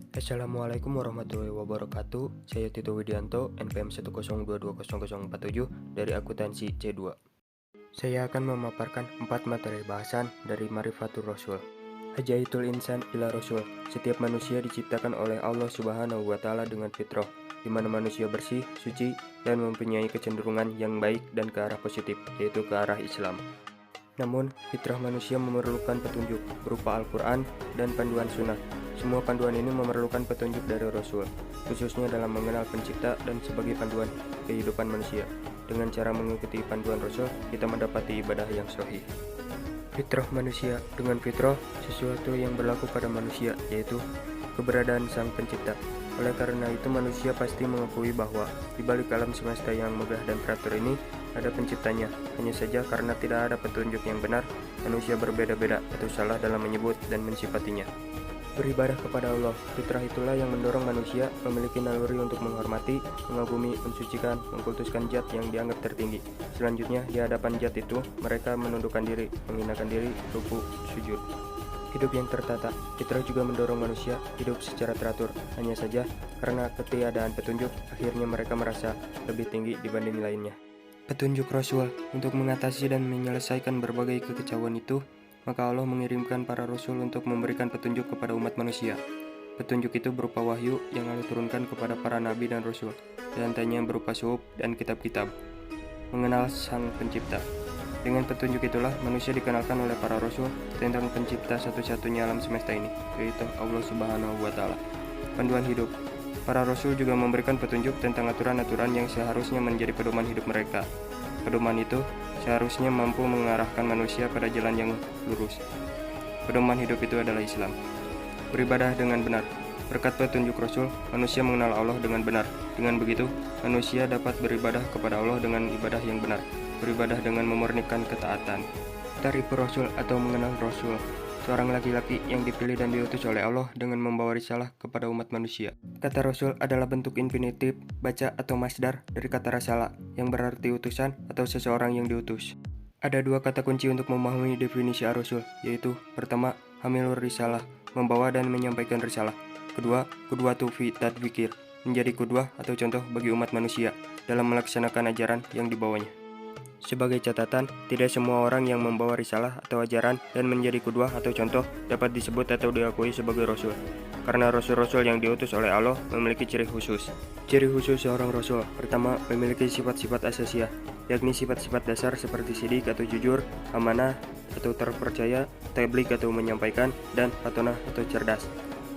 Assalamualaikum warahmatullahi wabarakatuh. Saya Tito Widianto, NPM 102200047 dari akuntansi C2. Saya akan memaparkan 4 materi bahasan dari Marifatur Rasul. Hajaitul insan ila Rasul. Setiap manusia diciptakan oleh Allah Subhanahu wa taala dengan fitrah, di mana manusia bersih, suci, dan mempunyai kecenderungan yang baik dan ke arah positif, yaitu ke arah Islam. Namun, fitrah manusia memerlukan petunjuk berupa Al-Quran dan panduan sunnah. Semua panduan ini memerlukan petunjuk dari Rasul, khususnya dalam mengenal pencipta dan sebagai panduan kehidupan manusia. Dengan cara mengikuti panduan Rasul, kita mendapati ibadah yang sahih. Fitrah manusia. Dengan fitrah, sesuatu yang berlaku pada manusia, yaitu keberadaan sang pencipta. Oleh karena itu, manusia pasti mengakui bahwa di balik alam semesta yang megah dan teratur ini ada penciptanya. Hanya saja karena tidak ada petunjuk yang benar, manusia berbeda-beda atau salah dalam menyebut dan mensifatinya. Beribadah kepada Allah. Fitrah itulah yang mendorong manusia memiliki naluri untuk menghormati, mengagumi, mensucikan, mengkultuskan zat yang dianggap tertinggi. Selanjutnya, di hadapan zat itu, mereka menundukkan diri, menghinakan diri, ruku, sujud. Hidup yang tertata. Fitrah juga mendorong manusia hidup secara teratur. Hanya saja, karena ketiadaan petunjuk, akhirnya mereka merasa lebih tinggi dibanding lainnya. Petunjuk Rasul. Untuk mengatasi dan menyelesaikan berbagai kekecauan itu, maka Allah mengirimkan para Rasul untuk memberikan petunjuk kepada umat manusia. Petunjuk itu berupa wahyu yang Allah turunkan kepada para nabi dan Rasul, dan antaranya berupa suhuf dan kitab-kitab. Mengenal Sang Pencipta. Dengan petunjuk itulah manusia dikenalkan oleh para Rasul tentang pencipta satu-satunya alam semesta ini, yaitu Allah Subhanahu wa taala. Panduan hidup. Para Rasul juga memberikan petunjuk tentang aturan-aturan yang seharusnya menjadi pedoman hidup mereka. Pedoman itu seharusnya mampu mengarahkan manusia pada jalan yang lurus. Pedoman hidup itu adalah Islam. Beribadah dengan benar. Berkat petunjuk Rasul, manusia mengenal Allah dengan benar. Dengan begitu, manusia dapat beribadah kepada Allah dengan ibadah yang benar. Beribadah dengan memurnikan ketaatan. Tarif Rasul atau mengenal Rasul. Seorang laki-laki yang dipilih dan diutus oleh Allah dengan membawa risalah kepada umat manusia. Kata Rasul adalah bentuk infinitif, baca atau masdar dari kata rasala, yang berarti utusan atau seseorang yang diutus. Ada 2 kata kunci untuk memahami definisi ar-Rasul, yaitu pertama, hamilur risalah, membawa dan menyampaikan risalah. Kedua, qudwatu fi tadbikir, menjadi qudwah atau contoh bagi umat manusia dalam melaksanakan ajaran yang dibawanya. Sebagai catatan, tidak semua orang yang membawa risalah atau ajaran dan menjadi qudwah atau contoh dapat disebut atau diakui sebagai Rasul. Karena Rasul-Rasul yang diutus oleh Allah memiliki ciri khusus. Ciri khusus seorang Rasul, pertama, memiliki sifat-sifat asasiah, yakni sifat-sifat dasar seperti sidik atau jujur, amanah atau terpercaya, tabligh atau menyampaikan, dan fatonah atau cerdas.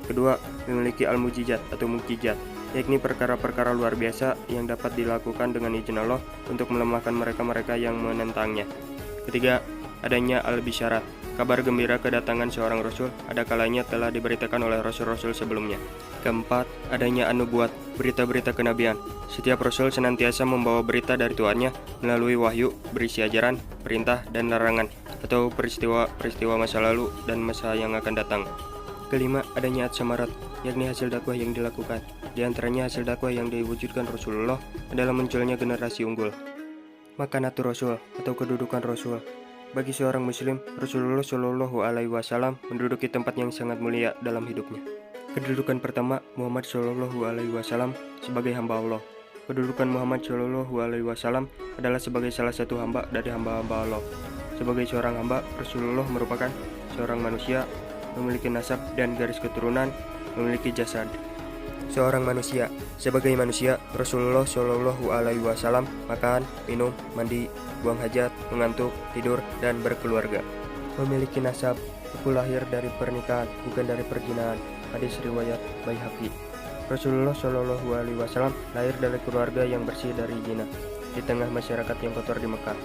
Kedua, memiliki al-mujizat atau mukjizat, yakni perkara-perkara luar biasa yang dapat dilakukan dengan izin Allah untuk melemahkan mereka-mereka yang menentangnya. Ketiga, adanya al-bisyarat, kabar gembira kedatangan seorang Rasul ada kalanya telah diberitakan oleh Rasul-Rasul sebelumnya. Keempat, adanya an-nubuwat, berita-berita kenabian. Setiap Rasul senantiasa membawa berita dari Tuhannya melalui wahyu, berisi ajaran, perintah, dan larangan, atau peristiwa-peristiwa masa lalu dan masa yang akan datang. Kelima, adanya at-samarat, yakni hasil dakwah yang dilakukan. Di antaranya hasil dakwah yang diwujudkan Rasulullah adalah munculnya generasi unggul. Makanatur Rasul atau kedudukan Rasul. Bagi seorang Muslim, Rasulullah Shallallahu Alaihi Wasallam menduduki tempat yang sangat mulia dalam hidupnya. Kedudukan pertama, Muhammad Shallallahu Alaihi Wasallam sebagai hamba Allah. Kedudukan Muhammad Shallallahu Alaihi Wasallam adalah sebagai salah satu hamba dari hamba-hamba Allah. Sebagai seorang hamba, Rasulullah merupakan seorang manusia, memiliki nasab dan garis keturunan, memiliki jasad. Seorang manusia. Sebagai manusia, Rasulullah Shallallahu Alaihi Wasallam makan, minum, mandi, buang hajat, mengantuk, tidur, dan berkeluarga. Memiliki nasab. Aku lahir dari pernikahan, bukan dari perjinahan. Hadis riwayat Baihaqi. Rasulullah Shallallahu Alaihi Wasallam lahir dari keluarga yang bersih dari zina di tengah masyarakat yang kotor di Mekah.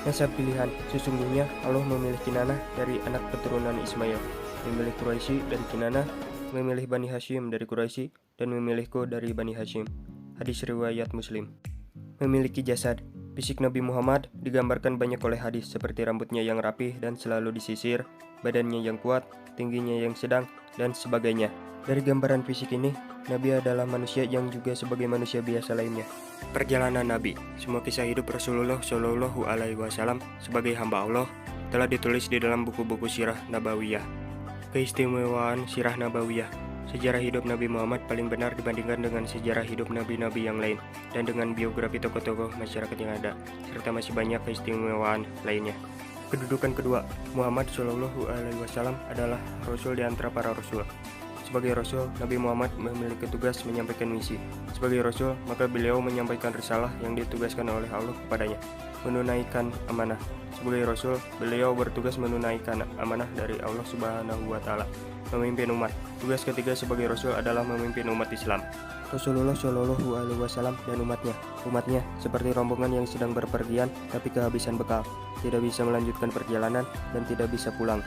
Nasab pilihan. Sesungguhnya Allah memilih Kinanah dari anak keturunan Ismail, memilih Quraisy dari Kinanah, memilih Bani Hashim dari Quraisy, dan memilihku dari Bani Hashim. Hadis riwayat Muslim. Memiliki jasad. Fisik Nabi Muhammad digambarkan banyak oleh hadis seperti rambutnya yang rapih dan selalu disisir, badannya yang kuat, tingginya yang sedang, dan sebagainya. Dari gambaran fisik ini, Nabi adalah manusia yang juga sebagai manusia biasa lainnya. Perjalanan Nabi. Semua kisah hidup Rasulullah Shallallahu Alaihi Wasallam sebagai hamba Allah telah ditulis di dalam buku-buku sirah Nabawiyah. Keistimewaan sirah Nabawiyah. Sejarah hidup Nabi Muhammad paling benar dibandingkan dengan sejarah hidup nabi-nabi yang lain, dan dengan biografi tokoh-tokoh masyarakat yang ada, serta masih banyak keistimewaan lainnya. Kedudukan kedua, Muhammad Shallallahu Alaihi Wasallam adalah Rasul di antara para Rasul. Sebagai Rasul, Nabi Muhammad memiliki tugas menyampaikan misi. Sebagai Rasul, maka beliau menyampaikan risalah yang ditugaskan oleh Allah kepadanya, menunaikan amanah. Sebagai Rasul, beliau bertugas menunaikan amanah dari Allah Subhanahu wa Ta'ala, memimpin umat. Tugas ketiga sebagai Rasul adalah memimpin umat Islam. Rasulullah Shallallahu Alaihi Wasallam dan umatnya seperti rombongan yang sedang berpergian tapi kehabisan bekal, tidak bisa melanjutkan perjalanan dan tidak bisa pulang.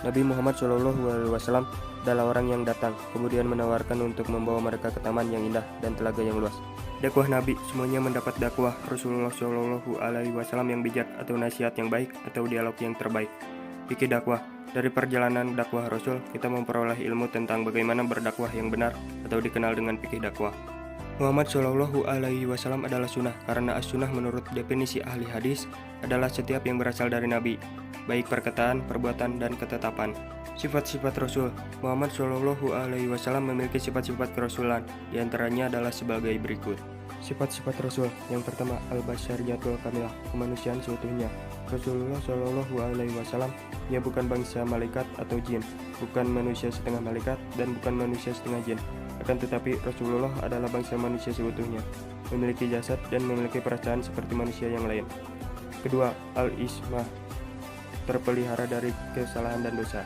Nabi Muhammad Shallallahu Alaihi Wasallam adalah orang yang datang, kemudian menawarkan untuk membawa mereka ke taman yang indah dan telaga yang luas. Dakwah Nabi semuanya mendapat dakwah Rasulullah Shallallahu Alaihi Wasallam yang bijak atau nasihat yang baik atau dialog yang terbaik. Fikih dakwah. Dari perjalanan dakwah Rasul, kita memperoleh ilmu tentang bagaimana berdakwah yang benar atau dikenal dengan fikih dakwah. Muhammad Shallallahu Alaihi Wasallam adalah sunnah karena as-sunnah menurut definisi ahli hadis adalah setiap yang berasal dari Nabi, baik perkataan, perbuatan, dan ketetapan. Sifat-sifat Rasul. Muhammad Shallallahu Alaihi Wasallam memiliki sifat-sifat kerasulan, diantaranya adalah sebagai berikut. Sifat-sifat Rasul. Yang pertama, al-basyariyatul kamilah, kemanusiaan seutuhnya. Rasulullah Shallallahu Alaihi Wasallam, ia bukan bangsa malaikat atau jin, bukan manusia setengah malaikat dan bukan manusia setengah jin. Akan tetapi Rasulullah adalah bangsa manusia seutuhnya, memiliki jasad dan memiliki perasaan seperti manusia yang lain. Kedua, al-ismah, terpelihara dari kesalahan dan dosa.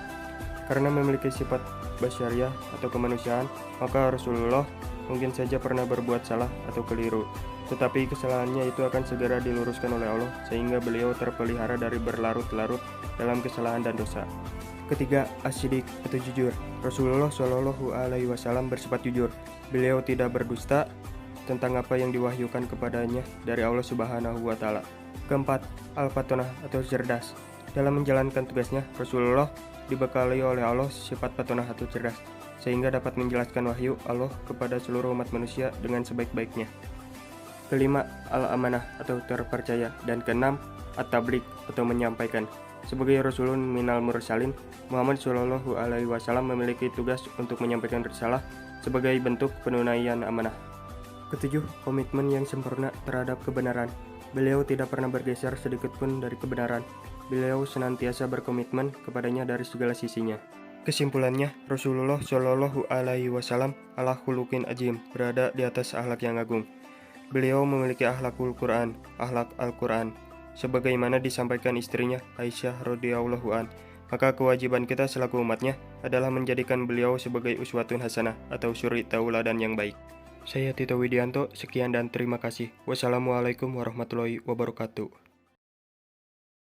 Karena memiliki sifat basyariah atau kemanusiaan, maka Rasulullah mungkin saja pernah berbuat salah atau keliru, tetapi kesalahannya itu akan segera diluruskan oleh Allah sehingga beliau terpelihara dari berlarut-larut dalam kesalahan dan dosa. Ketiga, as-sidiq atau jujur. Rasulullah Shallallahu Alaihi Wasallam bersifat jujur. Beliau tidak berdusta tentang apa yang diwahyukan kepadanya dari Allah Subhanahu wa Ta'ala. Keempat, al-fatonah atau cerdas. Dalam menjalankan tugasnya, Rasulullah dibekali oleh Allah sifat fatonah atau cerdas, sehingga dapat menjelaskan wahyu Allah kepada seluruh umat manusia dengan sebaik-baiknya. Kelima, al-amanah atau terpercaya. Dan keenam, at-tabligh atau menyampaikan. Sebagai Rasulun minal mursalin, Muhammad Shallallahu Alaihi Wasallam memiliki tugas untuk menyampaikan risalah sebagai bentuk penunaian amanah. Ketujuh, komitmen yang sempurna terhadap kebenaran. Beliau tidak pernah bergeser sedikit pun dari kebenaran. Beliau senantiasa berkomitmen kepadanya dari segala sisinya. Kesimpulannya, Rasulullah Shallallahu Alaihi Wasallam ala khuluqin azim, berada di atas akhlak yang agung. Beliau memiliki akhlakul Quran, akhlak Al-Quran, sebagaimana disampaikan istrinya Aisyah radhiyallahu an. Maka kewajiban kita selaku umatnya adalah menjadikan beliau sebagai uswatun hasanah atau suri tauladan yang baik. Saya Tito Widianto, sekian dan terima kasih. Wassalamualaikum warahmatullahi wabarakatuh.